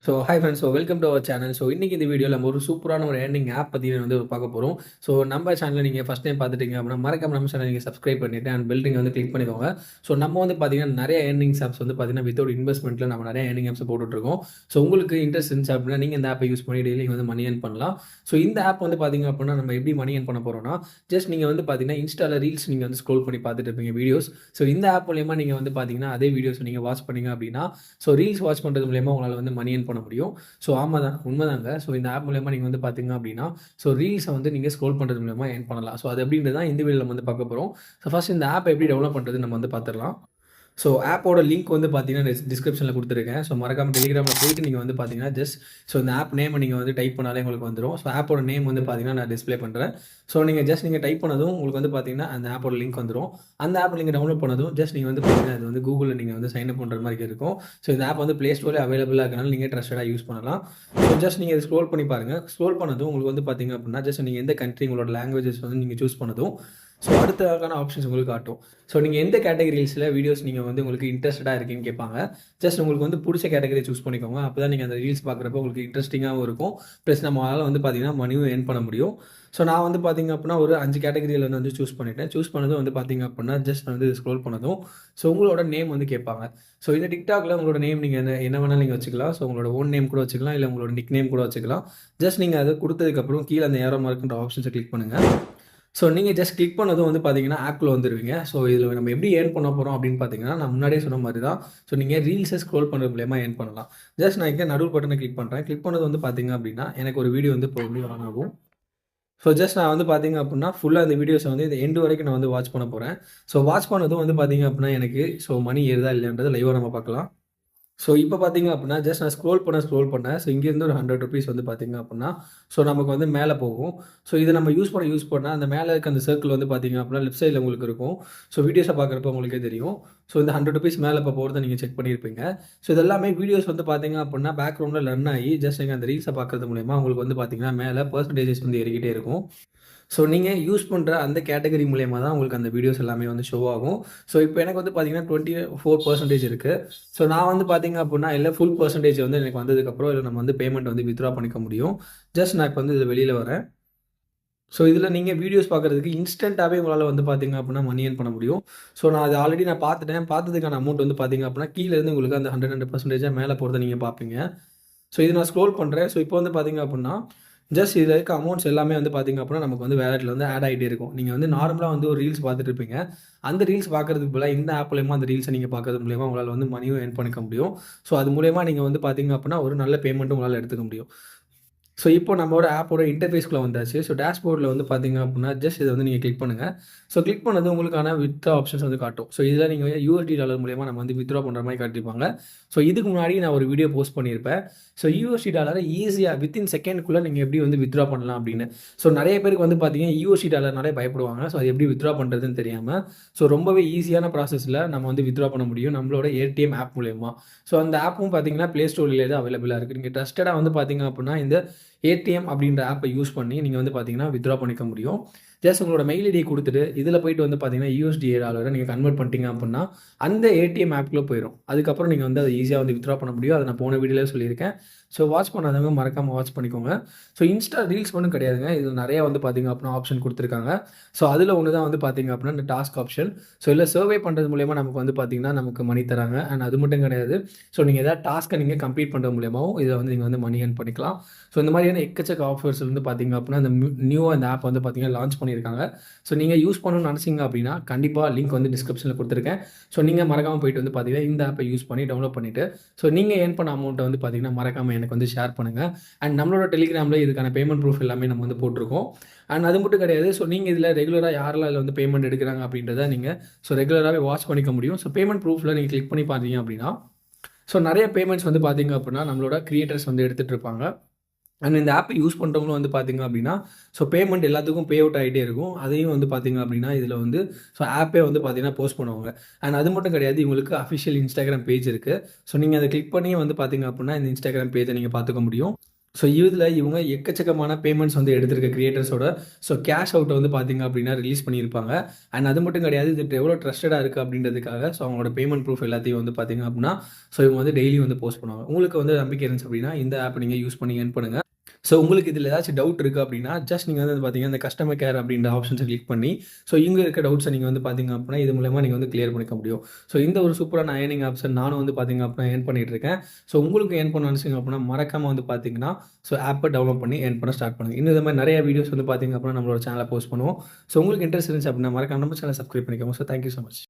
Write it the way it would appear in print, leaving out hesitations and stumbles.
So hi friends. Welcome to our channel. இன்னைக்கு இந்த வீடியோவில் நம்ம ஒரு சூப்பரான ஒரு ஏர்னிங் ஆப் பற்றி வந்து பார்க்க போகிறோம். நம்ம சேனலை நீங்கள் ஃபஸ்ட் டைம் பார்த்துட்டீங்க அப்படின்னா மறக்காம நம்ம சேனல் நீங்கள் சப்ஸ்கிரைப் பண்ணிவிட்டு அண்ட் பில்டிங் வந்து கிளிக் பண்ணிக்கோங்க. நம்ம வந்து பார்த்தீங்கன்னா நிறைய ஏர்னிங்ஸ் ஆப்ஸ் வந்து பார்த்தீங்கன்னா வித்தவுட் இன்வெஸ்ட்மெண்ட்டில் நம்ம நிறைய ஏர்னிங் ஆப்ஸ் போட்டுட்ருக்கோம். உங்களுக்கு இன்ட்ரெஸ்ட் இருந்துச்சு அப்படின்னா நீங்கள் இந்த ஆப்பை யூஸ் பண்ணி டெய்லி வந்து மணி ஏர்ன் பண்ணலாம். இந்த ஆப் வந்து பார்த்தீங்க அப்படின்னா நம்ம எப்படி மணி ஏர்ன் பண்ண போகிறோம்னா, ஜஸ்ட் நீங்கள் வந்து பார்த்தீங்கன்னா இன்ஸ்டாவில் ரீல்ஸ் நீங்கள் வந்து ஸ்க்ரோல் பண்ணி பார்த்துட்டு இருப்பீங்க வீடியோஸ். இந்த ஆப் மூலியமாக நீங்கள் வந்து பார்த்தீங்கன்னா அதே வீடியோஸ் நீங்கள் வாட்ச் பண்ணீங்க அப்படின்னா ரீல்ஸ் வாட்ச் பண்ணுறது மூலியமாக உங்களால் வந்து மணி ஏர்ன் பண்ண முடியும். ஆமா தான், உண்மைதாங்க. இந்த ஆப் மூலியமா நீங்க வந்து பார்த்தீங்க அப்படின்னா, ரீல்ஸை வந்து நீங்க ஸ்க்ரோல் பண்றது மூலியமா ஏர்ன் பண்ணலாம். அது எப்படின்றது தான் இந்த வீடியோல நம்ம வந்து பார்க்க போறோம். ஃபர்ஸ்ட் இந்த ஆப் எப்படி டெவலப் பண்றதுன்னு நம்ம வந்து பார்த்துடலாம். ஆப்போட லிங்க் வந்து பார்த்தீங்கன்னா டிஸ்கிரிப்ஷனில் கொடுத்துருக்கேன். மறக்காம டெலிகிராமில் போயிட்டு நீங்கள் வந்து பார்த்தீங்கன்னா இந்த ஆப் நேமை நீங்கள் வந்து டைப் பண்ணாலே உங்களுக்கு வந்துடும். ஆப்போட நேம் வந்து பார்த்தீங்கன்னா நான் டிஸ்பிளே பண்ணுறேன். நீங்கள் டைப் பண்ணதும் உங்களுக்கு வந்து பார்த்தீங்கன்னா அந்த ஆப்போட லிங்க் வந்துடும். அந்த ஆப் நீங்கள் டவுன்லோட் பண்ணதும் நீங்கள் வந்து பார்த்தீங்கன்னா அது வந்து கூகுளில் நீங்கள் வந்து சைன் அப் பண்ணுற மாதிரி இருக்கும். இந்த ஆப் வந்து ப்ளே ஸ்டோரில் அவைலபிளாக இருக்கனால நீங்கள் ட்ரஸ்டடாக யூஸ் பண்ணலாம். நீங்கள் ஸ்க்ரோல் பண்ணி பாருங்கள். ஸ்க்ரோல் பண்ணதும் உங்களுக்கு வந்து பார்த்தீங்க அப்படின்னா நீங்கள் எந்த கண்ட்ரி உங்களோட லாங்குவேஜஸ் வந்து நீங்கள் சூஸ் பண்ணதும் அடுத்ததுக்கான ஆப்ஷன்ஸ் உங்களுக்கு காட்டும். நீங்கள் எந்த கேட்டகரிஸில் வீடியோஸ் நீங்கள் வந்து உங்களுக்கு இன்ட்ரெஸ்டடாக இருக்கீங்கன்னு கேட்பாங்க. உங்களுக்கு வந்து பிடிச்ச கேட்டகரி சூஸ் பண்ணிக்கோங்க. அப்போ தான் நீங்கள் அந்த ரீல்ஸ் பார்க்குறப்ப உங்களுக்கு இன்ட்ரெஸ்டிங்காகவும் இருக்கும். ப்ளஸ் நம்மளால் வந்து பார்த்தீங்கன்னா மணியும் ஏர்ன் பண்ண முடியும். நான் வந்து பார்த்தீங்க அப்படின்னா ஒரு 5 கேட்டகரியில் வந்து சூஸ் பண்ணிட்டேன். சூஸ் பண்ணதும் வந்து பார்த்தீங்க அப்படின்னா வந்து ஸ்க்ரோல் பண்ணதும் உங்களோட நேம் வந்து கேட்பாங்க. இந்த டிக்டாக்ல உங்களோட நேம் நீங்கள் என்ன வேணாலும் நீங்கள் வச்சுக்கலாம். உங்களோட ஓன் நேம் கூட வச்சுக்கலாம், இல்லை உங்களோட நிக் நேம் கூட வச்சுக்கலாம். நீங்கள் அதை கொடுத்ததுக்கப்புறம் கீழே அந்த ஏரோ மார்க்ன்ற ஆப்ஷன்ஸை கிளிக் பண்ணுங்கள். நீங்கள் ஜஸ்ட் கிளிக் பண்ணதும் வந்து பார்த்தீங்கன்னா ஆப்குள்ளே வந்துருவீங்க. இதில் நம்ம எப்படி ஏர்ன் பண்ண போகிறோம் அப்படின்னு பார்த்தீங்கன்னா, நான் முன்னாடியே சொன்ன மாதிரி தான். நீங்கள் ரீல்ஸை ஸ்க்ரோல் பண்ணுறது மூலியமாக ஏர்ன் பண்ணலாம். நான் இங்கே நடுவு பட்டனை கிளிக் பண்ணுறேன். கிளிக் பண்ணது வந்து பார்த்தீங்க அப்படின்னா எனக்கு ஒரு வீடியோ வந்து இப்போ எப்படி ஆன் ஆகும். நான் வந்து பார்த்தீங்க அப்படின்னா ஃபுல்லாக இந்த வீடியோஸை வந்து இந்த எண்டு வரைக்கும் நான் வந்து வாட்ச் பண்ண போகிறேன். வாட்ச் பண்ணதும் வந்து பார்த்தீங்க அப்படின்னா எனக்கு மணி ஏறுதா இல்லைன்றதை லைவாக நம்ம பார்க்கலாம். இப்போ பார்த்தீங்க அப்படின்னா நான் ஸ்க்ரோல் பண்ணேன். இங்கேருந்து ஒரு ₹100 வந்து பார்த்தீங்க அப்படின்னா நமக்கு வந்து மேலே போகும். இதை நம்ம யூஸ் பண்ண அந்த மேலே இருக்க அந்த சர்க்கிள் வந்து பார்த்தீங்க அப்படின்னா லெஃப்ட் சைடில் உங்களுக்கு இருக்கும். வீடியோஸை பார்க்குறப்ப உங்களுக்கே தெரியும். இந்த ₹100 மேலே இப்போ போகிறத நீங்கள் செக் பண்ணியிருப்பீங்க. இது எல்லாமே வீடியோஸ் வந்து பார்த்தீங்க அப்படின்னா பேக்ரவுண்டில் ரன் ஆகி நீங்கள் அந்த ரீல்ஸை பார்க்குறது மூலயமா உங்களுக்கு வந்து பார்த்தீங்கன்னா மேலே பெர்சன்டேஜஸ் வந்து ஏறிக்கிட்டே இருக்கும். நீங்கள் யூஸ் பண்ணுற அந்த கேட்டகரி மூலியமா தான் உங்களுக்கு அந்த வீடியோஸ் எல்லாமே வந்து ஷோ ஆகும். இப்போ எனக்கு வந்து பார்த்தீங்கன்னா 24% இருக்குது. நான் வந்து பார்த்தீங்க அப்படின்னா இல்லை ஃபுல் பெர்சன்டேஜ் வந்து எனக்கு வந்ததுக்கப்புறம் இல்லை நம்ம வந்து பேமெண்ட் வந்து வித்ட்ரா பண்ணிக்க முடியும். நான் இப்போ வந்து இதில் வெளியில் வரேன். இதில் நீங்கள் வீடியோஸ் பார்க்குறதுக்கு இன்ஸ்டன்ட்டாகவே உங்களால் வந்து பார்த்தீங்க அப்படின்னா மணி ஏர்ன் பண்ண முடியும். நான் அது ஆல்ரெடி நான் பார்த்துட்டேன். பார்த்ததுக்கான அமௌண்ட் வந்து பார்த்தீங்க அப்படின்னா கீழேருந்து உங்களுக்கு அந்த 102% மேலே போகிறத நீங்கள் பார்ப்பீங்க. இது நான் ஸ்க்ரோல் பண்ணுறேன். இப்போ வந்து பார்த்தீங்க அப்படின்னா இதில் இருக்க அமௌண்ட்ஸ் எல்லாமே வந்து பார்த்தீங்க அப்படின்னா நமக்கு வந்து வேலெட்டில் வந்து ஆட் ஆகிட்டே இருக்கும். நீங்கள் வந்து நார்மலாக வந்து ஒரு ரீல்ஸ் பார்த்துட்டு இருப்பீங்க. அந்த ரீல்ஸ் பார்க்குறதுக்கு பதிலாக இந்த ஆப் மூலியமா அந்த ரீல்ஸை நீங்கள் பார்க்கறது மூலியமா உங்களால் வந்து மணியும் ஏர்ன் பண்ணிக்க முடியும். அது மூலியமா நீங்கள் வந்து பார்த்தீங்க அப்படின்னா ஒரு நல்ல பேமெண்ட்டும் உங்களால் எடுத்துக்க முடியும். இப்போ நம்மளோட ஆப்போட இன்டர்ஃபேஸ்க்குள்ள வந்தாச்சு. டேஷ்போர்டில் வந்து பார்த்தீங்க அப்படின்னா இதை வந்து நீங்கள் கிளிக் பண்ணுங்கள். கிளிக் பண்ணது உங்களுக்கான வித்ட்ரா ஆப்ஷன்ஸ் வந்து காட்டும். இதில் நீங்கள் USD மூலியமா நம்ம வந்து வித்ட்ரா பண்ணுற மாதிரி காட்டியிருப்பாங்க. இதுக்கு முன்னாடி நான் ஒரு வீடியோ போஸ்ட் பண்ணியிருப்பேன். USD ஈஸியாக வித்தின் செகண்ட்குள்ளே நீங்கள் எப்படி வந்து வித்ட்ரா பண்ணலாம் அப்படின்னு. நிறைய பேருக்கு வந்து பார்த்தீங்கன்னா USD பயப்படுவாங்க. அது எப்படி வித்ட்ரா பண்ணுறதுன்னு தெரியாமல். ரொம்பவே ஈஸியான ப்ராசஸில் நம்ம வந்து வித்ட்ரா பண்ண முடியும் நம்மளோட ATM ஆப் மூலயமா. அந்த ஆப்பும் பார்த்தீங்கன்னா ப்ளே ஸ்டோர்லேயே தான் அவைலபிளாக இருக்குது. நீங்கள் ட்ரஸ்டடாக வந்து பார்த்தீங்க அப்படின்னா இந்த ATM அப்படின்ற ஆப்பை யூஸ் பண்ணி நீங்கள் வந்து பார்த்தீங்கன்னா வித்ட்ரா பண்ணிக்க முடியும். உங்களோட மெயில் ஐடியை கொடுத்துட்டு இதில் போயிட்டு வந்து பார்த்தீங்கன்னா USD நீங்கள் கன்வெர்ட் பண்ணிட்டீங்க அப்படின்னா அந்த ATM ஆப்குள்ளே போயிடும். அதுக்கப்புறம் நீங்கள் வந்து அதை ஈஸியாக வந்து வித்ட்ரா பண்ண முடியும். அதை நான் போன வீடியோவில் சொல்லியிருக்கேன். வாட்ச் பண்ணாதவங்க மறக்காமல் வாட்ச் பண்ணிக்கோங்க. இன்ஸ்டா ரீல்ஸ் மட்டும் கிடையாதுங்க. இதில் நிறையா வந்து பார்த்தீங்க அப்படின்னா ஆப்ஷன் கொடுத்துருக்காங்க. அதில் ஒன்று தான் வந்து பார்த்தீங்க அப்படின்னா இந்த டாஸ்க் ஆப்ஷன். இல்லை சர்வே பண்ணுறது மூலயமா நமக்கு வந்து பார்த்தீங்கன்னா நமக்கு மணி தராங்க. அண்ட் அது மட்டும் கிடையாது. நீங்கள் ஏதாவது டாஸ்க்கை நீங்கள் கம்ப்ளீட் பண்ணுறது மூலியமாகவும் இதை வந்து நீங்கள் வந்து மணி ஏர்ன் பண்ணிக்கலாம். இந்த மாதிரியான எக்கச்சக்க ஆஃபர்ஸ் வந்து பார்த்தீங்க அப்படின்னா இந்த நியூவாக இந்த ஆப் வந்து பார்த்தீங்கன்னா லான்ச் பண்ணியிருக்காங்க. நீங்கள் யூஸ் பண்ணணும்னு நினச்சிங்க அப்படின்னா கண்டிப்பாக லிங்க் வந்து டிஸ்கிரிப்ஷனில் கொடுத்துருக்கேன். நீங்கள் மறக்காமல் போயிட்டு வந்து பார்த்தீங்கன்னா இந்த ஆப்பை யூஸ் பண்ணி டவுன்லோட் பண்ணிவிட்டு நீங்கள் ஏர்ன் பண்ண அமௌண்ட்டை வந்து பார்த்தீங்கன்னா மறக்காமல் எனக்கு வந்து ஷேர் பண்ணுங்கள். அண்ட் நம்மளோட டெலிகிராமில் இதுக்கான பேமெண்ட் ப்ரூஃப் எல்லாமே நம்ம வந்து போட்டிருக்கோம். அண்ட் அது மட்டும் கிடையாது. நீங்கள் இதில் ரெகுலராக யாரெல்லாம் இதில் வந்து பேமெண்ட் எடுக்கிறாங்க அப்படின்றத நீங்கள் ரெகுலராகவே வாட்ச் பண்ணிக்க முடியும். பேமெண்ட் ப்ரூஃபில் நீங்கள் கிளிக் பண்ணி பார்த்தீங்க அப்படின்னா நிறைய பேமெண்ட்ஸ் வந்து பார்த்தீங்க அப்படின்னா நம்மளோட கிரியேட்டர்ஸ் வந்து எடுத்துகிட்டு இருப்பாங்க. அண்ட் இந்த ஆப்பை யூஸ் பண்ணுறவங்களும் வந்து பார்த்தீங்க அப்படின்னா பேமெண்ட் எல்லாத்துக்கும் பே அவுட் ஆகிட்டே இருக்கும். அதையும் வந்து பார்த்தீங்க அப்படின்னா இதில் வந்து ஆப்பே வந்து பார்த்தீங்கன்னா போஸ்ட் பண்ணுவாங்க. அண்ட் அது மட்டும் கிடையாது, இவங்களுக்கு அஃபிஷியல் இன்ஸ்டாகிராம் பேஜ் இருக்குது. நீங்கள் அதை கிளிக் பண்ணி வந்து பார்த்தீங்க அப்படின்னா இந்த இன்ஸ்டாகிராம் பேஜை நீங்கள் பார்த்துக்க முடியும். ஸோ இதில இவங்க எக்கச்சக்கமான பேமெண்ட்ஸ் வந்து எடுத்திருக்க கிரியேட்டர்ஸோட கேஷ் அவுட்ட வந்து பார்த்தீங்க அப்படின்னா ரிலீஸ் பண்ணியிருப்பாங்க. அண்ட் அது மட்டும் கிடையாது. இது எவ்வளோ ட்ரஸ்டடா இருக்கு அப்படின்றதுக்காக அவங்களோட பேமெண்ட் ப்ரூஃப் எல்லாத்தையும் வந்து பார்த்தீங்க அப்படின்னா, இவங்க வந்து டெய்லி வந்து போஸ்ட் பண்ணுவாங்க. உங்களுக்கு வந்து நம்பிக்கை இருந்துச்சு அப்படின்னா, இந்த ஆப் நீங்க யூஸ் பண்ணி எர்ன் பண்ணுங்க. உங்களுக்கு இதில ஏதாச்சும் டவுட் இருக்கு அப்படின்னா, ஜஸ்ட் நீங்க வந்து பார்த்தீங்கன்னா, இந்த கஸ்டமர் கேர் அப்படின்ற ஆப்ஷன்ஸ கிளிக் பண்ணி, இங்க இருக்க டவுட்ஸ நீங்க வந்து பார்த்தீங்க அப்படின்னா, இது மூலியமா நீங்க வந்து கிளியர் பண்ணிக்க முடியும். இந்த ஒரு சூப்பரான அயர்னிங் ஆப்ஷன் நானும் வந்து பார்த்தீங்க அப்படின்னா, ஏர்ன் பண்ணிட்டு இருக்கேன். உங்களுக்கு ஏர்ன் பண்ணணும்னு நினைச்சீங்க அப்படின்னா, மறக்காம வந்து பார்த்தீங்கன்னா, ஆப்ப டவுன்லோட் பண்ணி ஏர்ன் பண்ண ஸ்டார்ட் பண்ணுங்க. இன்னும் இந்த மாரி நெறைய வீடியோஸ் வந்து பார்த்தீங்க அப்படின்னா, நம்மளோட சேனல்ல போஸ்ட் பண்ணுவோம். உங்களுக்கு இன்ட்ரெஸ்ட் இருந்துச்சு அப்படின்னா, மறக்காம நம்ம சேனல சப்ஸ்கிரைப் பண்ணிக்கோங்க. Thank you so much.